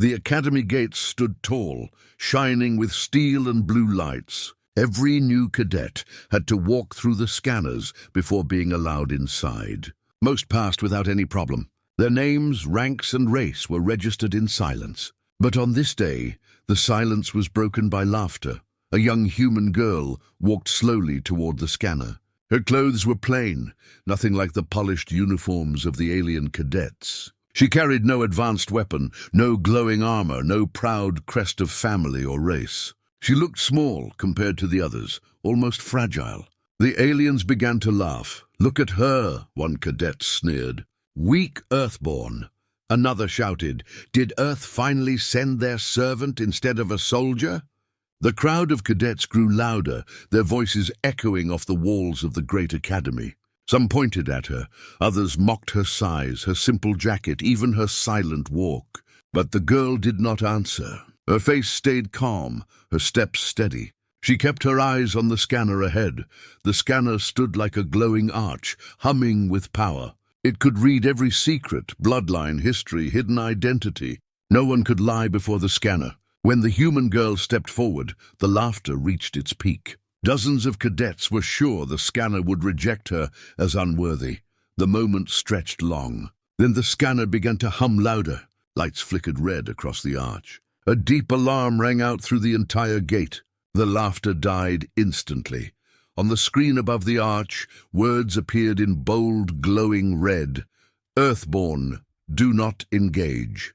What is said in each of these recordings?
The academy gates stood tall, shining with steel and blue lights. Every new cadet had to walk through the scanners before being allowed inside. Most passed without any problem. Their names, ranks, and race were registered in silence. But on this day, the silence was broken by laughter. A young human girl walked slowly toward the scanner. Her clothes were plain, nothing like the polished uniforms of the alien cadets. She carried no advanced weapon, no glowing armor, no proud crest of family or race. She looked small compared to the others, almost fragile. The aliens began to laugh. "Look at her," one cadet sneered. "Weak Earthborn." Another shouted, "Did Earth finally send their servant instead of a soldier?" The crowd of cadets grew louder, their voices echoing off the walls of the great academy. Some pointed at her, others mocked her size, her simple jacket, even her silent walk. But the girl did not answer. Her face stayed calm, her steps steady. She kept her eyes on the scanner ahead. The scanner stood like a glowing arch, humming with power. It could read every secret, bloodline, history, hidden identity. No one could lie before the scanner. When the human girl stepped forward, the laughter reached its peak. Dozens of cadets were sure the scanner would reject her as unworthy. The moment stretched long. Then the scanner began to hum louder. Lights flickered red across the arch. A deep alarm rang out through the entire gate. The laughter died instantly. On the screen above the arch, words appeared in bold, glowing red. "Earthborn, do not engage."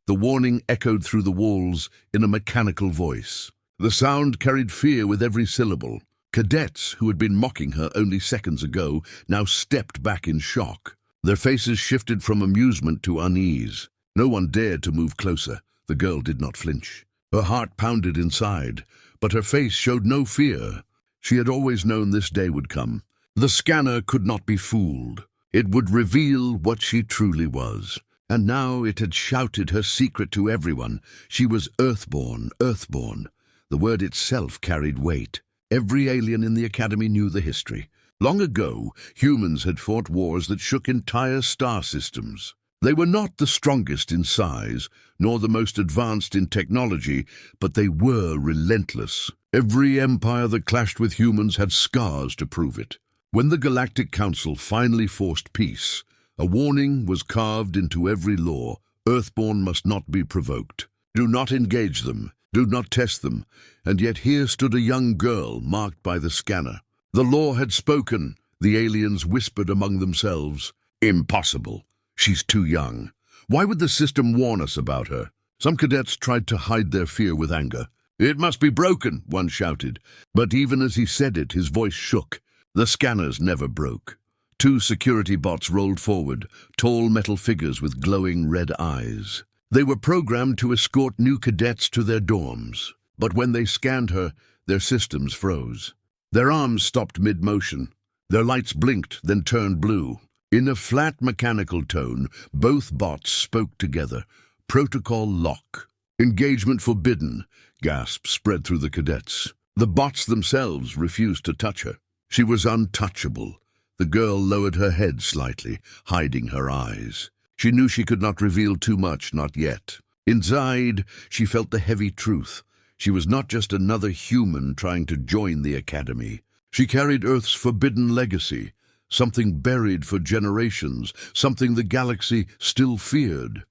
The warning echoed through the walls in a mechanical voice. The sound carried fear with every syllable. Cadets, who had been mocking her only seconds ago, now stepped back in shock. Their faces shifted from amusement to unease. No one dared to move closer. The girl did not flinch. Her heart pounded inside, but her face showed no fear. She had always known this day would come. The scanner could not be fooled. It would reveal what she truly was. And now it had shouted her secret to everyone. She was Earthborn, Earthborn. The word itself carried weight. Every alien in the academy knew the history. Long ago, humans had fought wars that shook entire star systems. They were not the strongest in size, nor the most advanced in technology, but they were relentless. Every empire that clashed with humans had scars to prove it. When the Galactic Council finally forced peace, a warning was carved into every law: Earthborn must not be provoked. Do not engage them. Do not test them. And yet here stood a young girl marked by the scanner. The law had spoken. The aliens whispered among themselves. Impossible. She's too young. Why would the system warn us about her? Some cadets tried to hide their fear with anger. "It must be broken," one shouted. But even as he said it, his voice shook. The scanners never broke. Two security bots rolled forward, tall metal figures with glowing red eyes. They were programmed to escort new cadets to their dorms. But when they scanned her, their systems froze. Their arms stopped mid-motion. Their lights blinked, then turned blue. In a flat mechanical tone, both bots spoke together. "Protocol lock." "Engagement forbidden," gasps spread through the cadets. The bots themselves refused to touch her. She was untouchable. The girl lowered her head slightly, hiding her eyes. She knew she could not reveal too much, not yet. Inside, she felt the heavy truth. She was not just another human trying to join the academy. She carried Earth's forbidden legacy, something buried for generations, something the galaxy still feared.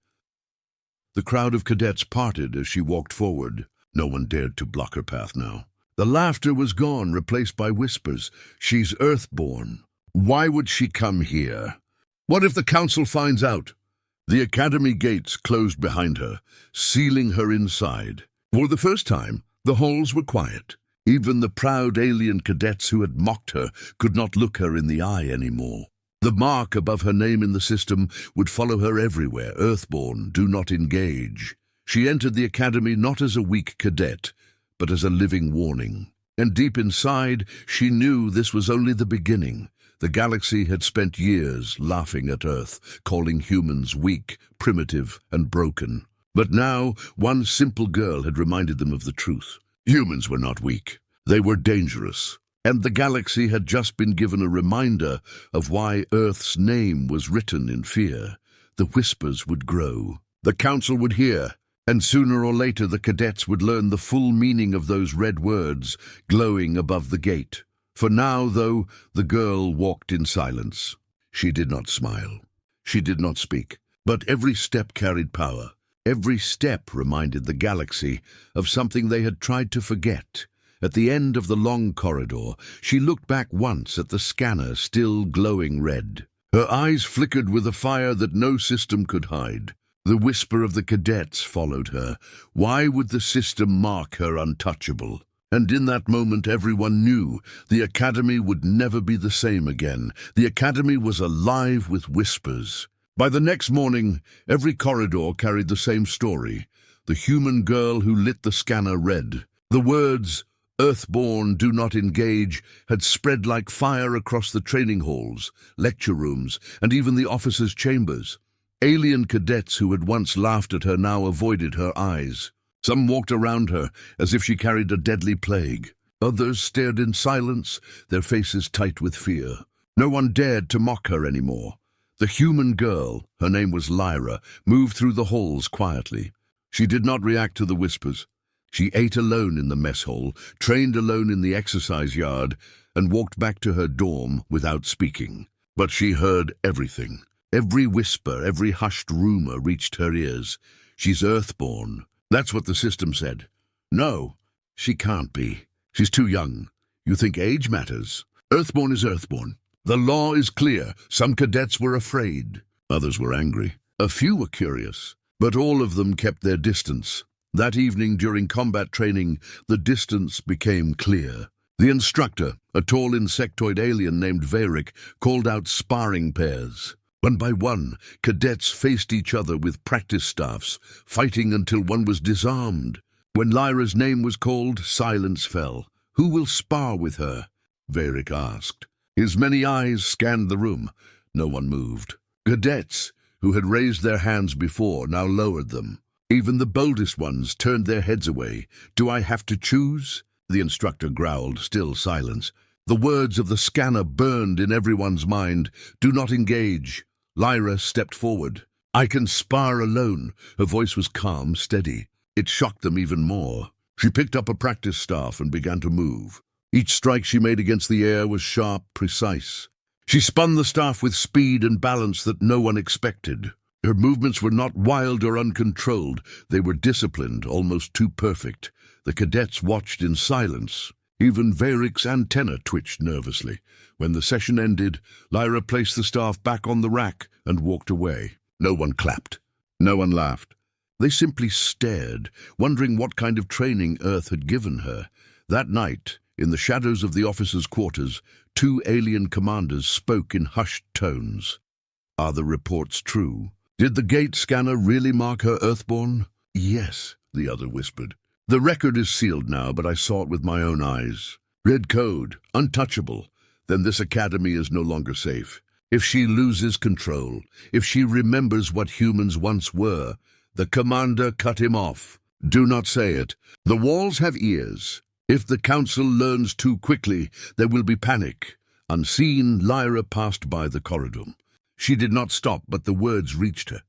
The crowd of cadets parted as she walked forward. No one dared to block her path now. The laughter was gone, replaced by whispers. "She's Earthborn. Why would she come here? What if the council finds out?" The academy gates closed behind her, sealing her inside. For the first time, the halls were quiet. Even the proud alien cadets who had mocked her could not look her in the eye anymore. The mark above her name in the system would follow her everywhere: Earthborn, do not engage. She entered the academy not as a weak cadet, but as a living warning. And deep inside, she knew this was only the beginning. The galaxy had spent years laughing at Earth, calling humans weak, primitive, and broken. But now, one simple girl had reminded them of the truth. Humans were not weak. They were dangerous. And the galaxy had just been given a reminder of why Earth's name was written in fear. The whispers would grow. The council would hear. And sooner or later the cadets would learn the full meaning of those red words glowing above the gate. For now, though, the girl walked in silence. She did not smile. She did not speak. But every step carried power. Every step reminded the galaxy of something they had tried to forget. At the end of the long corridor, she looked back once at the scanner still glowing red. Her eyes flickered with a fire that no system could hide. The whisper of the cadets followed her. Why would the system mark her untouchable? And in that moment everyone knew the Academy would never be the same again. The Academy was alive with whispers. By the next morning, every corridor carried the same story. The human girl who lit the scanner red. The words, "Earthborn, do not engage," had spread like fire across the training halls, lecture rooms, and even the officers' chambers. Alien cadets who had once laughed at her now avoided her eyes. Some walked around her as if she carried a deadly plague. Others stared in silence, their faces tight with fear. No one dared to mock her anymore. The human girl, her name was Lyra, moved through the halls quietly. She did not react to the whispers. She ate alone in the mess hall, trained alone in the exercise yard, and walked back to her dorm without speaking. But she heard everything. Every whisper, every hushed rumor reached her ears. She's Earthborn. That's what the system said. No, she can't be. She's too young. You think age matters? Earthborn is Earthborn. The law is clear. Some cadets were afraid. Others were angry. A few were curious. But all of them kept their distance. That evening during combat training, the distance became clear. The instructor, a tall insectoid alien named Varric, called out sparring pairs. One by one, cadets faced each other with practice staffs, fighting until one was disarmed. When Lyra's name was called, silence fell. "Who will spar with her?" Varric asked. His many eyes scanned the room. No one moved. Cadets, who had raised their hands before, now lowered them. Even the boldest ones turned their heads away. "Do I have to choose?" The instructor growled, still silence. The words of the scanner burned in everyone's mind. "Do not engage." Lyra stepped forward. "I can spar alone." Her voice was calm, steady. It shocked them even more. She picked up a practice staff and began to move. Each strike she made against the air was sharp, precise. She spun the staff with speed and balance that no one expected. Her movements were not wild or uncontrolled. They were disciplined, almost too perfect. The cadets watched in silence. Even Varric's antenna twitched nervously. When the session ended, Lyra placed the staff back on the rack and walked away. No one clapped. No one laughed. They simply stared, wondering what kind of training Earth had given her. That night, in the shadows of the officers' quarters, two alien commanders spoke in hushed tones. "Are the reports true? Did the gate scanner really mark her Earthborn?" "Yes," the other whispered. "The record is sealed now, but I saw it with my own eyes. Red code, untouchable. Then this academy is no longer safe. If she loses control, if she remembers what humans once were." The commander cut him off. "Do not say it. The walls have ears. If the council learns too quickly, there will be panic." Unseen, Lyra passed by the corridor. She did not stop, but the words reached her.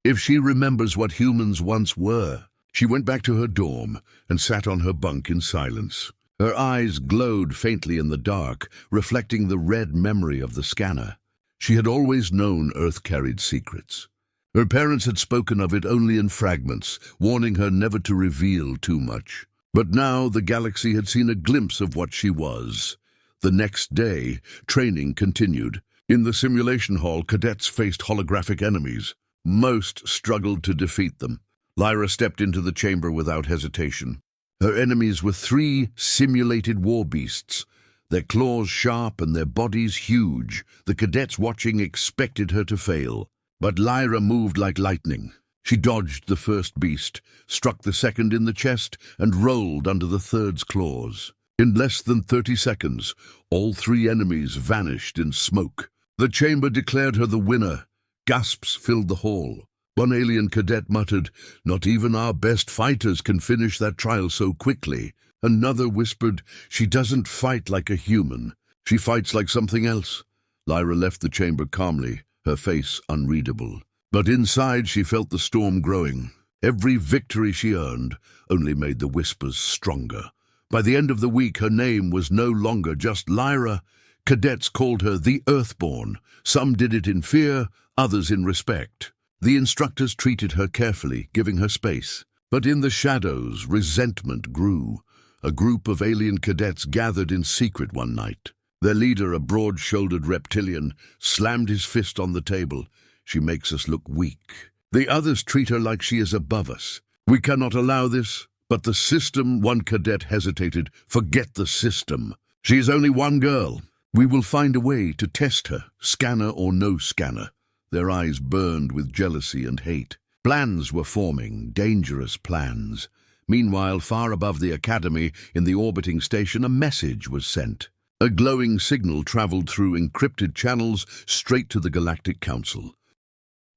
"If she remembers what humans once were." She went back to her dorm and sat on her bunk in silence. Her eyes glowed faintly in the dark, reflecting the red memory of the scanner. She had always known Earth carried secrets. Her parents had spoken of it only in fragments, warning her never to reveal too much. But now the galaxy had seen a glimpse of what she was. The next day, training continued. In the simulation hall, cadets faced holographic enemies. Most struggled to defeat them. Lyra stepped into the chamber without hesitation. Her enemies were three simulated war beasts, their claws sharp and their bodies huge. The cadets watching expected her to fail. But Lyra moved like lightning. She dodged the first beast, struck the second in the chest, and rolled under the third's claws. In less than 30 seconds, all three enemies vanished in smoke. The chamber declared her the winner. Gasps filled the hall. One alien cadet muttered, "Not even our best fighters can finish that trial so quickly." Another whispered, "She doesn't fight like a human. She fights like something else." Lyra left the chamber calmly, her face unreadable. But inside she felt the storm growing. Every victory she earned only made the whispers stronger. By the end of the week, her name was no longer just Lyra. Cadets called her the Earthborn. Some did it in fear, others in respect. The instructors treated her carefully, giving her space. But in the shadows, resentment grew. A group of alien cadets gathered in secret one night. Their leader, a broad-shouldered reptilian, slammed his fist on the table. "She makes us look weak. The others treat her like she is above us. We cannot allow this." "But the system," one cadet hesitated. "Forget the system. She is only one girl. We will find a way to test her, scanner or no scanner." Their eyes burned with jealousy and hate. Plans were forming, dangerous plans. Meanwhile, far above the Academy, in the orbiting station, a message was sent. A glowing signal traveled through encrypted channels straight to the Galactic Council.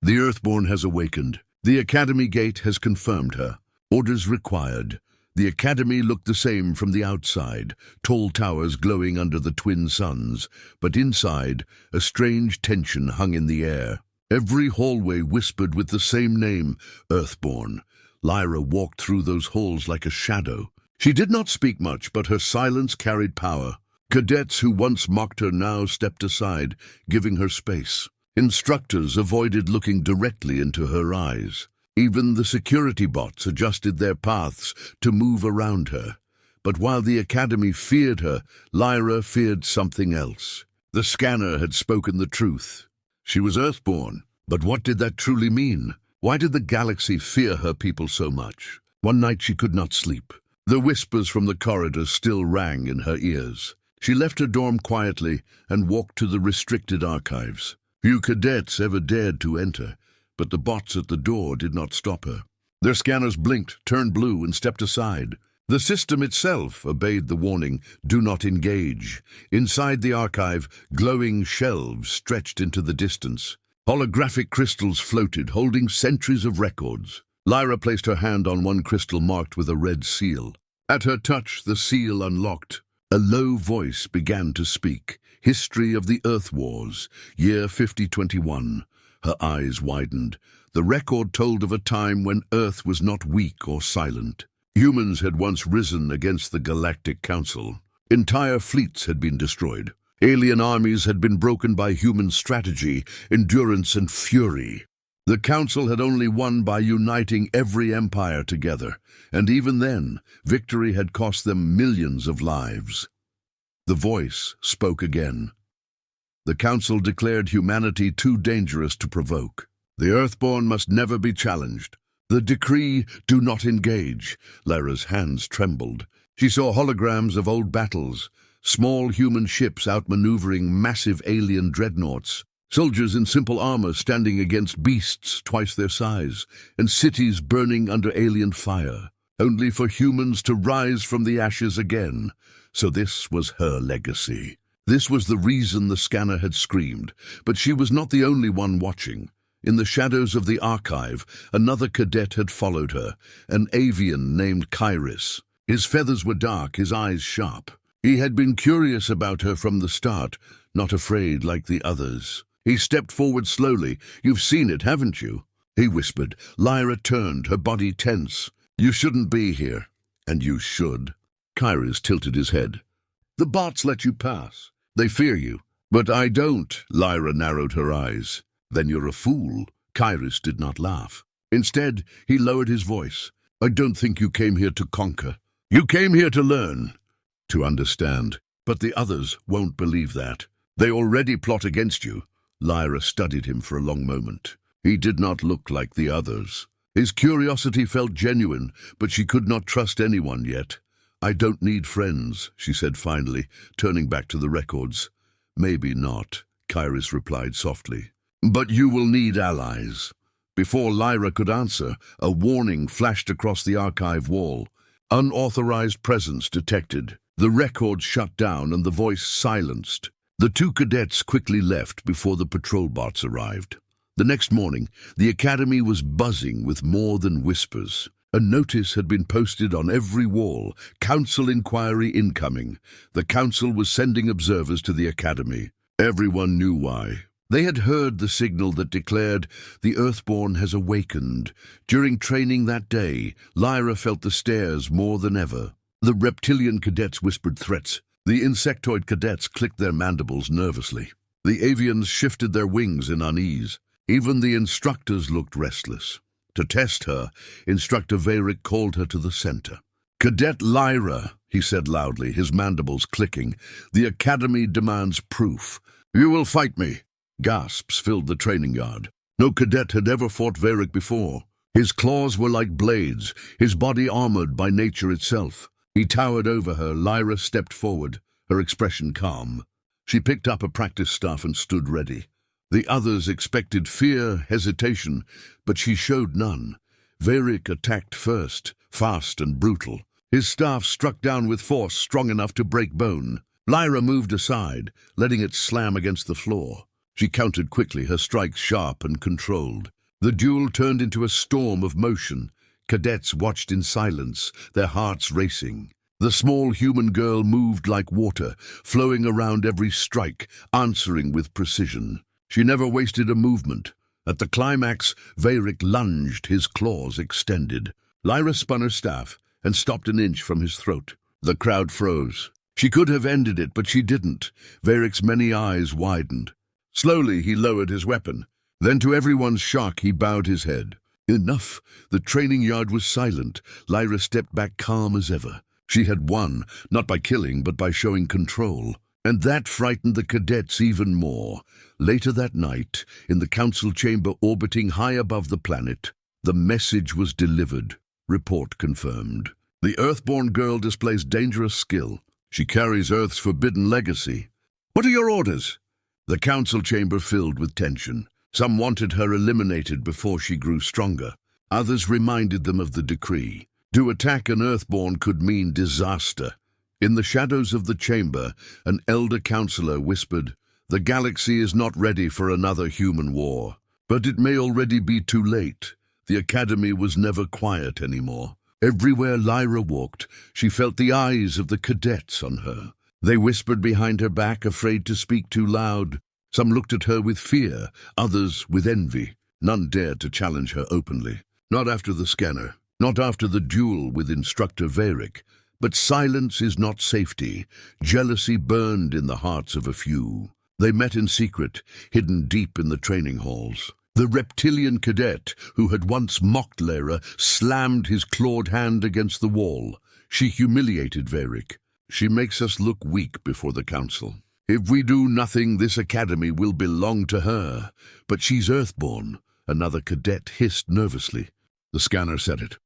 "The Earthborn has awakened. The Academy gate has confirmed her. Orders required." The Academy looked the same from the outside, tall towers glowing under the twin suns, but inside, a strange tension hung in the air. Every hallway whispered with the same name, Earthborn. Lyra walked through those halls like a shadow. She did not speak much, but her silence carried power. Cadets who once mocked her now stepped aside, giving her space. Instructors avoided looking directly into her eyes. Even the security bots adjusted their paths to move around her. But while the Academy feared her, Lyra feared something else. The scanner had spoken the truth. She was Earthborn, but what did that truly mean? Why did the galaxy fear her people so much? One night she could not sleep. The whispers from the corridors still rang in her ears. She left her dorm quietly and walked to the restricted archives. Few cadets ever dared to enter, but the bots at the door did not stop her. Their scanners blinked, turned blue, and stepped aside. The system itself obeyed the warning, "Do not engage." Inside the archive, glowing shelves stretched into the distance. Holographic crystals floated, holding centuries of records. Lyra placed her hand on one crystal marked with a red seal. At her touch, the seal unlocked. A low voice began to speak. History of the Earth Wars, year 5021. Her eyes widened. The record told of a time when Earth was not weak or silent. Humans had once risen against the Galactic Council. Entire fleets had been destroyed. Alien armies had been broken by human strategy, endurance, and fury. The Council had only won by uniting every empire together, and even then, victory had cost them millions of lives. The voice spoke again. The Council declared humanity too dangerous to provoke. The Earthborn must never be challenged. The decree, "Do not engage." Lyra's hands trembled. She saw holograms of old battles, small human ships outmaneuvering massive alien dreadnoughts, soldiers in simple armor standing against beasts twice their size, and cities burning under alien fire, only for humans to rise from the ashes again. So this was her legacy. This was the reason the scanner had screamed, but she was not the only one watching. In the shadows of the archive, another cadet had followed her, an avian named Kairos. His feathers were dark, his eyes sharp. He had been curious about her from the start, not afraid like the others. He stepped forward slowly. "You've seen it, haven't you?" he whispered. Lyra turned, her body tense. "You shouldn't be here." "And you should." Kairos tilted his head. "The bots let you pass. They fear you." "But I don't." Lyra narrowed her eyes. "Then you're a fool." Kairos did not laugh. Instead, he lowered his voice. "I don't think you came here to conquer. You came here to learn, to understand. But the others won't believe that. They already plot against you." Lyra studied him for a long moment. He did not look like the others. His curiosity felt genuine, but she could not trust anyone yet. "I don't need friends," she said finally, turning back to the records. "Maybe not," Kairos replied softly. "But you will need allies." Before Lyra could answer, a warning flashed across the archive wall. "Unauthorized presence detected." The record shut down and the voice silenced. The two cadets quickly left before the patrol bots arrived. The next morning, the Academy was buzzing with more than whispers. A notice had been posted on every wall, "Council inquiry incoming." The Council was sending observers to the Academy. Everyone knew why. They had heard the signal that declared the Earthborn has awakened. During training that day, Lyra felt the stares more than ever. The reptilian cadets whispered threats. The insectoid cadets clicked their mandibles nervously. The avians shifted their wings in unease. Even the instructors looked restless. To test her, Instructor Varric called her to the center. "Cadet Lyra," he said loudly, his mandibles clicking, "the Academy demands proof." "You will fight me." Gasps filled the training yard. No cadet had ever fought Varric before. His claws were like blades, his body armored by nature itself. He towered over her. Lyra stepped forward, her expression calm. She picked up a practice staff and stood ready. The others expected fear, hesitation, but she showed none. Varric attacked first, fast and brutal. His staff struck down with force strong enough to break bone. Lyra moved aside, letting it slam against the floor. She countered quickly, her strikes sharp and controlled. The duel turned into a storm of motion. Cadets watched in silence, their hearts racing. The small human girl moved like water, flowing around every strike, answering with precision. She never wasted a movement. At the climax, Varric lunged, his claws extended. Lyra spun her staff and stopped an inch from his throat. The crowd froze. She could have ended it, but she didn't. Varric's many eyes widened. Slowly, he lowered his weapon. Then, to everyone's shock, he bowed his head. Enough. The training yard was silent. Lyra stepped back calm as ever. She had won, not by killing, but by showing control. And that frightened the cadets even more. Later that night, in the council chamber orbiting high above the planet, the message was delivered. Report confirmed. The Earthborn girl displays dangerous skill. She carries Earth's forbidden legacy. What are your orders? The council chamber filled with tension. Some wanted her eliminated before she grew stronger. Others reminded them of the decree. To attack an Earthborn could mean disaster. In the shadows of the chamber, an elder counselor whispered, "The galaxy is not ready for another human war. But it may already be too late." The Academy was never quiet anymore. Everywhere Lyra walked, she felt the eyes of the cadets on her. They whispered behind her back, afraid to speak too loud. Some looked at her with fear, others with envy. None dared to challenge her openly. Not after the scanner, not after the duel with Instructor Varric. But silence is not safety. Jealousy burned in the hearts of a few. They met in secret, hidden deep in the training halls. The reptilian cadet, who had once mocked Lyra, slammed his clawed hand against the wall. She humiliated Varric. "She makes us look weak before the council. If we do nothing, this academy will belong to her. But she's Earthborn," another cadet hissed nervously. The scanner said it.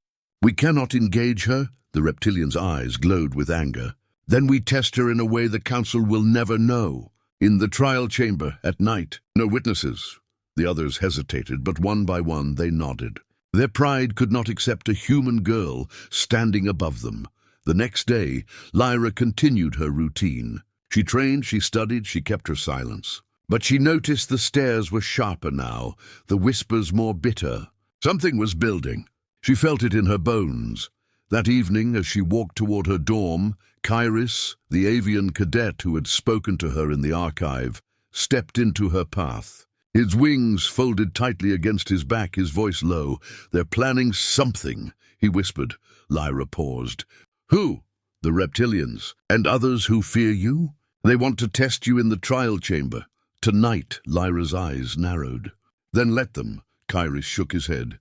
"We cannot engage her." The reptilian's eyes glowed with anger. "Then we test her in a way the council will never know. In the trial chamber, at night. No witnesses." The others hesitated, but one by one they nodded. Their pride could not accept a human girl standing above them. The next day, Lyra continued her routine. She trained, she studied, she kept her silence. But she noticed the stares were sharper now, the whispers more bitter. Something was building. She felt it in her bones. That evening, as she walked toward her dorm, Kairos, the avian cadet who had spoken to her in the archive, stepped into her path. His wings folded tightly against his back, his voice low. "They're planning something," he whispered. Lyra paused. "Who?" "The reptilians. And others who fear you? They want to test you in the trial chamber." Tonight, Lyra's eyes narrowed. "Then let them." Kairos shook his head.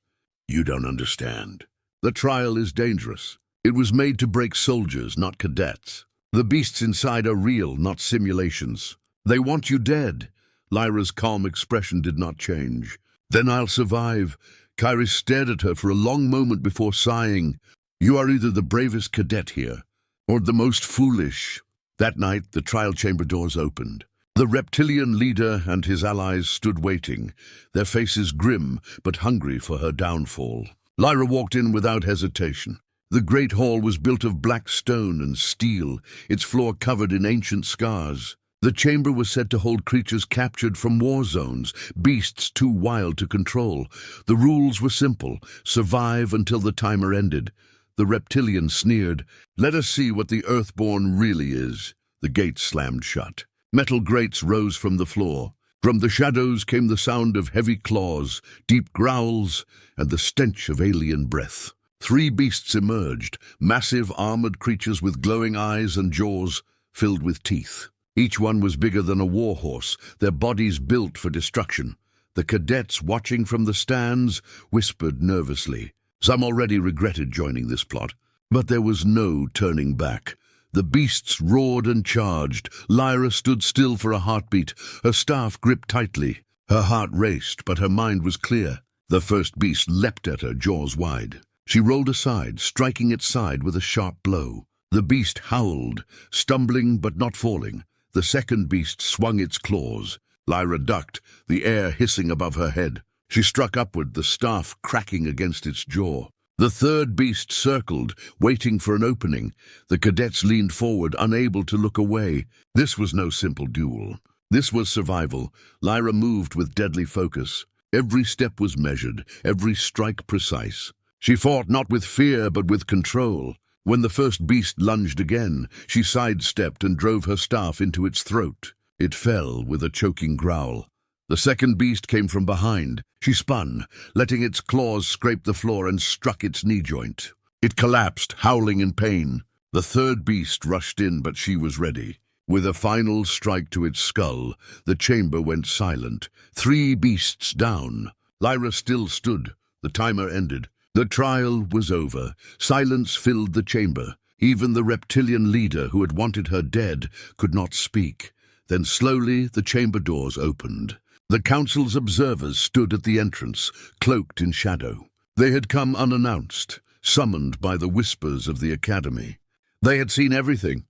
"You don't understand. The trial is dangerous. It was made to break soldiers, not cadets. The beasts inside are real, not simulations. They want you dead." Lyra's calm expression did not change. "Then I'll survive." Kairos stared at her for a long moment before sighing. "You are either the bravest cadet here, or the most foolish." That night, the trial chamber doors opened. The reptilian leader and his allies stood waiting, their faces grim but hungry for her downfall. Lyra walked in without hesitation. The great hall was built of black stone and steel, its floor covered in ancient scars. The chamber was said to hold creatures captured from war zones, beasts too wild to control. The rules were simple: survive until the timer ended. The reptilian sneered, "Let us see what the Earthborn really is." The gates slammed shut. Metal grates rose from the floor. From the shadows came the sound of heavy claws, deep growls, and the stench of alien breath. 3 beasts emerged, massive armored creatures with glowing eyes and jaws filled with teeth. Each one was bigger than a warhorse, their bodies built for destruction. The cadets, watching from the stands, whispered nervously. Some already regretted joining this plot, but there was no turning back. The beasts roared and charged. Lyra stood still for a heartbeat, her staff gripped tightly. Her heart raced, but her mind was clear. The first beast leapt at her, jaws wide. She rolled aside, striking its side with a sharp blow. The beast howled, stumbling but not falling. The second beast swung its claws. Lyra ducked, the air hissing above her head. She struck upward, the staff cracking against its jaw. The third beast circled, waiting for an opening. The cadets leaned forward, unable to look away. This was no simple duel. This was survival. Lyra moved with deadly focus. Every step was measured, every strike precise. She fought not with fear, but with control. When the first beast lunged again, she sidestepped and drove her staff into its throat. It fell with a choking growl. The second beast came from behind. She spun, letting its claws scrape the floor, and struck its knee joint. It collapsed, howling in pain. The third beast rushed in, but she was ready. With a final strike to its skull, the chamber went silent. 3 beasts down. Lyra still stood. The timer ended. The trial was over. Silence filled the chamber. Even the reptilian leader, who had wanted her dead, could not speak. Then slowly the chamber doors opened. The council's observers stood at the entrance, cloaked in shadow. They had come unannounced, summoned by the whispers of the academy. They had seen everything.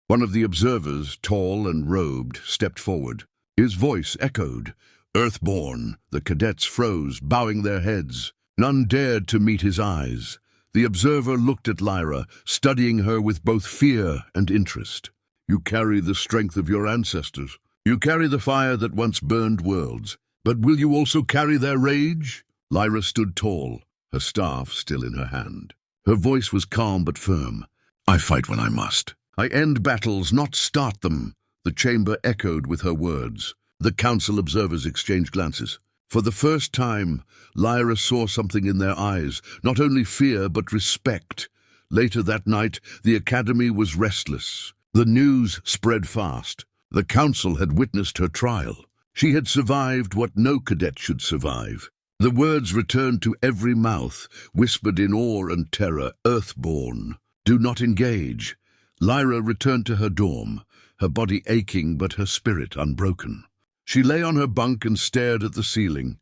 One of the observers, tall and robed, stepped forward. His voice echoed. Earthborn. The cadets froze, bowing their heads. None dared to meet his eyes. The observer looked at Lyra, studying her with both fear and interest. You carry the strength of your ancestors. You carry the fire that once burned worlds. But will you also carry their rage? Lyra stood tall, her staff still in her hand. Her voice was calm but firm. I fight when I must. I end battles, not start them. The chamber echoed with her words. The council observers exchanged glances. For the first time, Lyra saw something in their eyes, not only fear but respect. Later that night, the academy was restless. The news spread fast. The council had witnessed her trial. She had survived what no cadet should survive. The words returned to every mouth, whispered in awe and terror, Earthborn. Do not engage. Lyra returned to her dorm, her body aching but her spirit unbroken. She lay on her bunk and stared at the ceiling.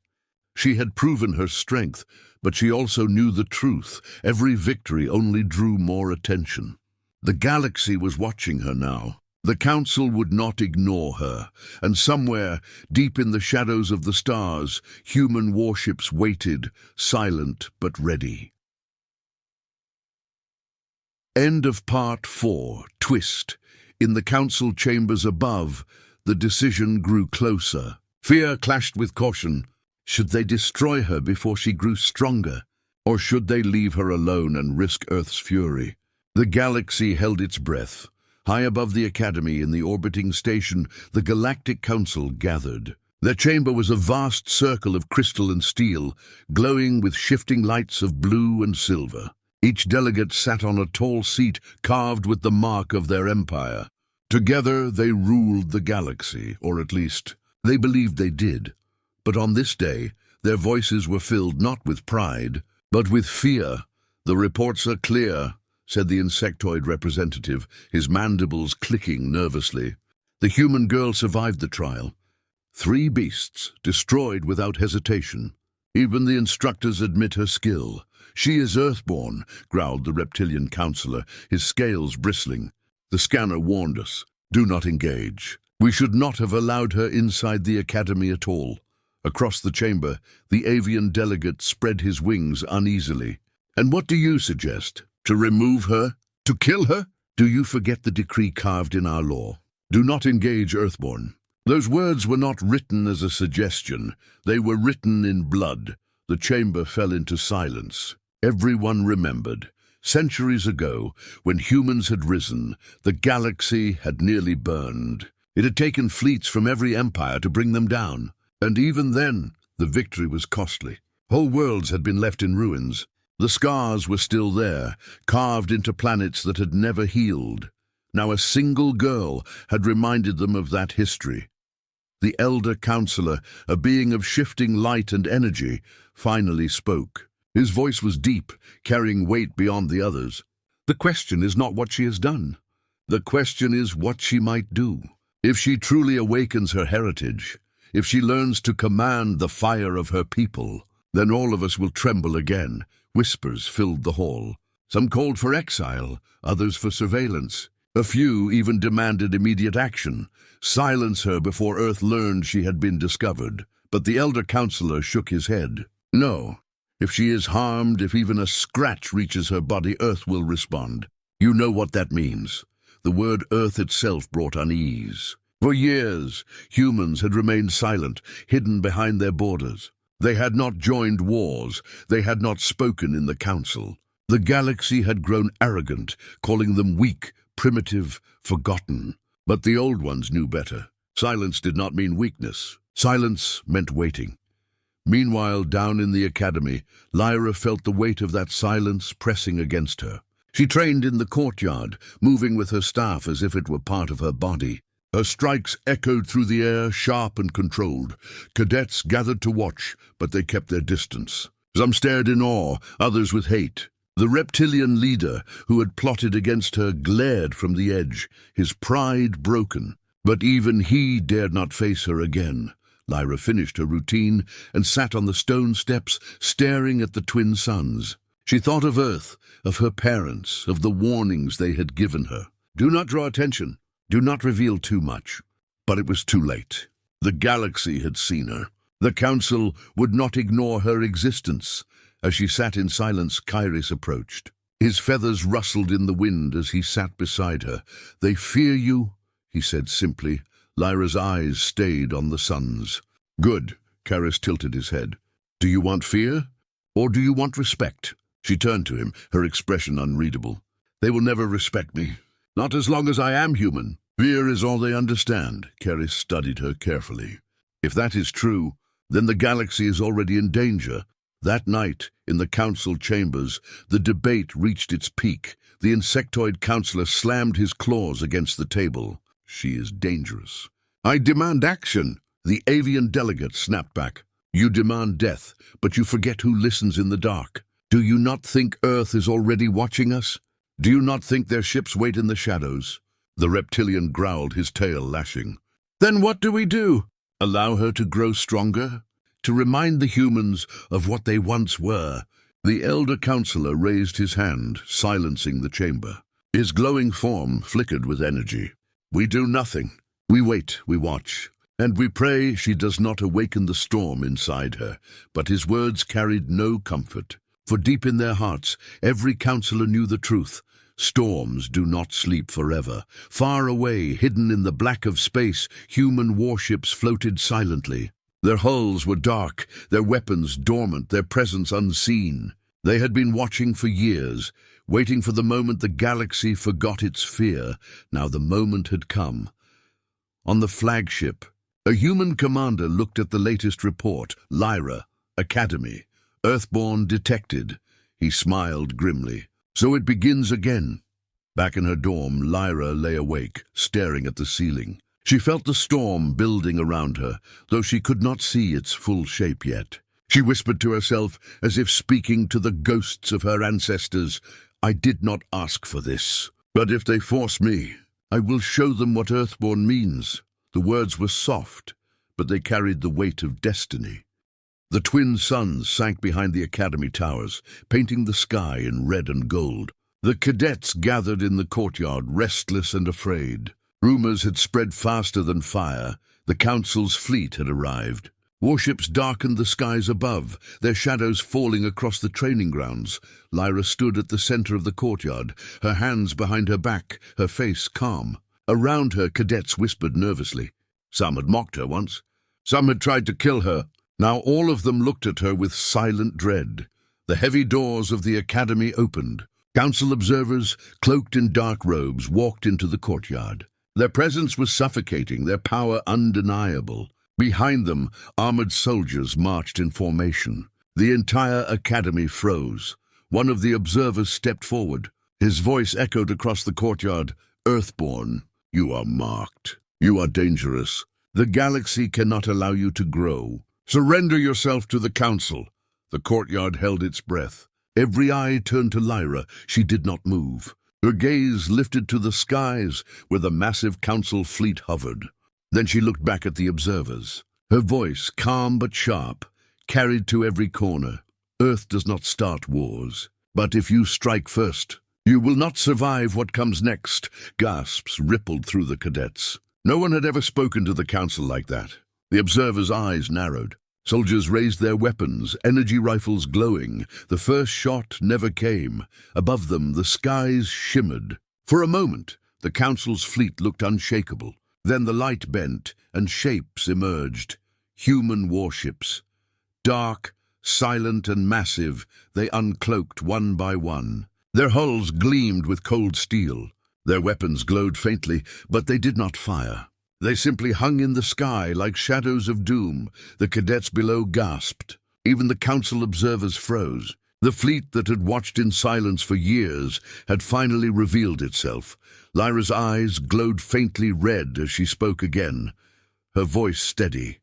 She had proven her strength, but she also knew the truth. Every victory only drew more attention. The galaxy was watching her now. The council would not ignore her, and somewhere, deep in the shadows of the stars, human warships waited, silent but ready. End of Part 4. Twist. In the council chambers above, the decision grew closer. Fear clashed with caution. Should they destroy her before she grew stronger? Or should they leave her alone and risk Earth's fury? The galaxy held its breath. High above the Academy, in the orbiting station, the Galactic Council gathered. Their chamber was a vast circle of crystal and steel, glowing with shifting lights of blue and silver. Each delegate sat on a tall seat carved with the mark of their empire. Together they ruled the galaxy, or at least, they believed they did. But on this day, their voices were filled not with pride, but with fear. The reports are clear, said the insectoid representative, his mandibles clicking nervously. The human girl survived the trial. 3 beasts, destroyed without hesitation. Even the instructors admit her skill. She is Earthborn, growled the reptilian counselor, his scales bristling. The scanner warned us. Do not engage. We should not have allowed her inside the academy at all. Across the chamber, the avian delegate spread his wings uneasily. And what do you suggest? To remove her? To kill her? Do you forget the decree carved in our law? Do not engage Earthborn. Those words were not written as a suggestion. They were written in blood. The chamber fell into silence. Everyone remembered. Centuries ago, when humans had risen, the galaxy had nearly burned. It had taken fleets from every empire to bring them down. And even then, the victory was costly. Whole worlds had been left in ruins. The scars were still there, carved into planets that had never healed. Now a single girl had reminded them of that history. The elder counselor, a being of shifting light and energy, finally spoke. His voice was deep, carrying weight beyond the others. The question is not what she has done. The question is what she might do. If she truly awakens her heritage, if she learns to command the fire of her people, then all of us will tremble again. Whispers filled the hall. Some called for exile, others for surveillance. A few even demanded immediate action. Silence her before Earth learned she had been discovered. But the elder counselor shook his head. No. If she is harmed, if even a scratch reaches her body, Earth will respond. You know what that means. The word Earth itself brought unease. For years, humans had remained silent, hidden behind their borders. They had not joined wars. They had not spoken in the council. The galaxy had grown arrogant, calling them weak, primitive, forgotten. But the old ones knew better. Silence did not mean weakness. Silence meant waiting. Meanwhile, down in the academy, Lyra felt the weight of that silence pressing against her. She trained in the courtyard, moving with her staff as if it were part of her body. Her strikes echoed through the air, sharp and controlled. Cadets gathered to watch, but they kept their distance. Some stared in awe, others with hate. The reptilian leader, who had plotted against her, glared from the edge, his pride broken. But even he dared not face her again. Lyra finished her routine and sat on the stone steps, staring at the twin suns. She thought of Earth, of her parents, of the warnings they had given her. Do not draw attention. Do not reveal too much. But it was too late. The galaxy had seen her. The council would not ignore her existence. As she sat in silence, Kairos approached. His feathers rustled in the wind as he sat beside her. They fear you, he said simply. Lyra's eyes stayed on the suns. Good, Kairos tilted his head. Do you want fear, or do you want respect? She turned to him, her expression unreadable. They will never respect me. Not as long as I am human. Fear is all they understand. Kairos studied her carefully. If that is true, then the galaxy is already in danger. That night, in the council chambers, the debate reached its peak. The insectoid counselor slammed his claws against the table. She is dangerous. I demand action. The avian delegate snapped back. You demand death, but you forget who listens in the dark. Do you not think Earth is already watching us? Do you not think their ships wait in the shadows? The reptilian growled, his tail lashing. Then what do we do? Allow her to grow stronger? To remind the humans of what they once were? The elder counselor raised his hand, silencing the chamber. His glowing form flickered with energy. We do nothing. We wait, we watch. And we pray she does not awaken the storm inside her. But his words carried no comfort. For deep in their hearts, every counselor knew the truth. Storms do not sleep forever. Far away, hidden in the black of space, human warships floated silently. Their hulls were dark, their weapons dormant, their presence unseen. They had been watching for years, waiting for the moment the galaxy forgot its fear. Now the moment had come. On the flagship, a human commander looked at the latest report. Lyra, Academy. Earthborn detected. He smiled grimly. So it begins again. Back in her dorm, Lyra lay awake, staring at the ceiling. She felt the storm building around her, though she could not see its full shape yet. She whispered to herself, as if speaking to the ghosts of her ancestors, I did not ask for this. But if they force me, I will show them what Earthborn means. The words were soft, but they carried the weight of destiny. The twin suns sank behind the academy towers, painting the sky in red and gold. The cadets gathered in the courtyard, restless and afraid. Rumors had spread faster than fire. The council's fleet had arrived. Warships darkened the skies above, their shadows falling across the training grounds. Lyra stood at the center of the courtyard, her hands behind her back, her face calm. Around her, cadets whispered nervously. Some had mocked her once. Some had tried to kill her. Now all of them looked at her with silent dread. The heavy doors of the academy opened. Council observers, cloaked in dark robes, walked into the courtyard. Their presence was suffocating, their power undeniable. Behind them, armored soldiers marched in formation. The entire academy froze. One of the observers stepped forward. His voice echoed across the courtyard. "Earthborn, you are marked. You are dangerous. The galaxy cannot allow you to grow. Surrender yourself to the council." The courtyard held its breath. Every eye turned to Lyra. She did not move. Her gaze lifted to the skies where the massive council fleet hovered. Then she looked back at the observers. Her voice, calm but sharp, carried to every corner. "Earth does not start wars, but if you strike first, you will not survive what comes next." Gasps rippled through the cadets. No one had ever spoken to the council like that. The observers' eyes narrowed. Soldiers raised their weapons, energy rifles glowing. The first shot never came. Above them, the skies shimmered. For a moment, the council's fleet looked unshakable. Then the light bent, and shapes emerged. Human warships. Dark, silent and massive, they uncloaked one by one. Their hulls gleamed with cold steel. Their weapons glowed faintly, but they did not fire. They simply hung in the sky like shadows of doom. The cadets below gasped. Even the council observers froze. The fleet that had watched in silence for years had finally revealed itself. Lyra's eyes glowed faintly red as she spoke again, her voice steady.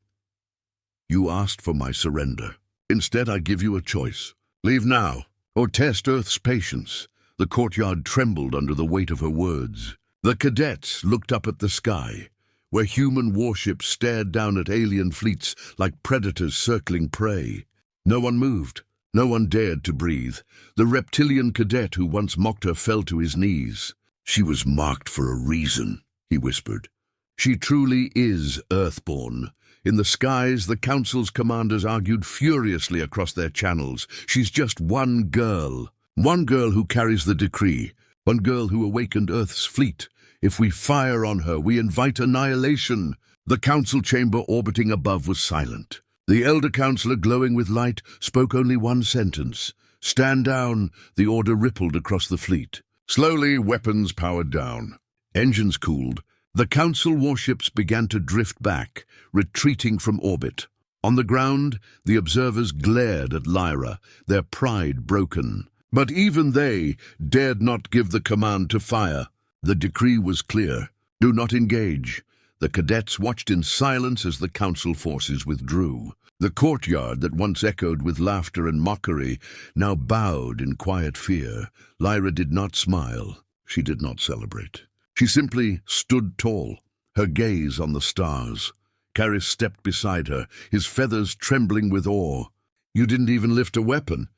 "You asked for my surrender. Instead, I give you a choice. Leave now, or test Earth's patience." The courtyard trembled under the weight of her words. The cadets looked up at the sky, where human warships stared down at alien fleets like predators circling prey. No one moved. No one dared to breathe. The reptilian cadet who once mocked her fell to his knees. "She was marked for a reason," he whispered. "She truly is Earthborn." In the skies, the council's commanders argued furiously across their channels. "She's just one girl. One girl who carries the decree. One girl who awakened Earth's fleet. If we fire on her, we invite annihilation." The council chamber orbiting above was silent. The elder counselor, glowing with light, spoke only one sentence. "Stand down." The order rippled across the fleet. Slowly, weapons powered down. Engines cooled. The council warships began to drift back, retreating from orbit. On the ground, the observers glared at Lyra, their pride broken. But even they dared not give the command to fire. The decree was clear. Do not engage. The cadets watched in silence as the council forces withdrew. The courtyard that once echoed with laughter and mockery now bowed in quiet fear. Lyra did not smile. She did not celebrate. She simply stood tall, her gaze on the stars. Karis stepped beside her, his feathers trembling with awe. "You didn't even lift a weapon.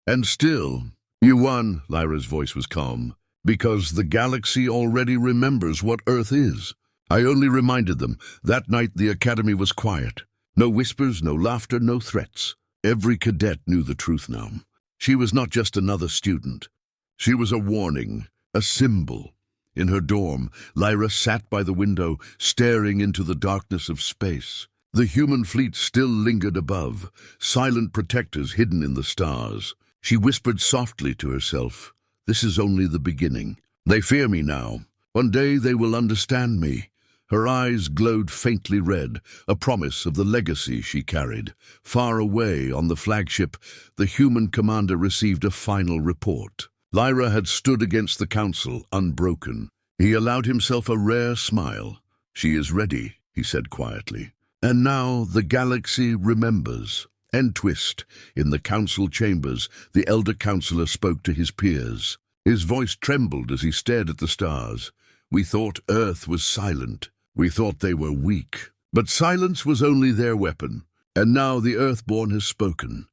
And still, you won." Lyra's voice was calm. "Because the galaxy already remembers what Earth is." I only reminded them. That night the academy was quiet. No whispers, no laughter, no threats. Every cadet knew the truth now. She was not just another student. She was a warning, a symbol. In her dorm, Lyra sat by the window, staring into the darkness of space. The human fleet still lingered above, silent protectors hidden in the stars. She whispered softly to herself, "This is only the beginning. They fear me now. One day they will understand me." Her eyes glowed faintly red, a promise of the legacy she carried. Far away on the flagship, the human commander received a final report. Lyra had stood against the council, unbroken. He allowed himself a rare smile. "She is ready," he said quietly. "And now the galaxy remembers." End twist. In the council chambers, the elder counselor spoke to his peers. His voice trembled as he stared at the stars. "We thought Earth was silent. We thought they were weak. But silence was only their weapon. And now the Earthborn has spoken.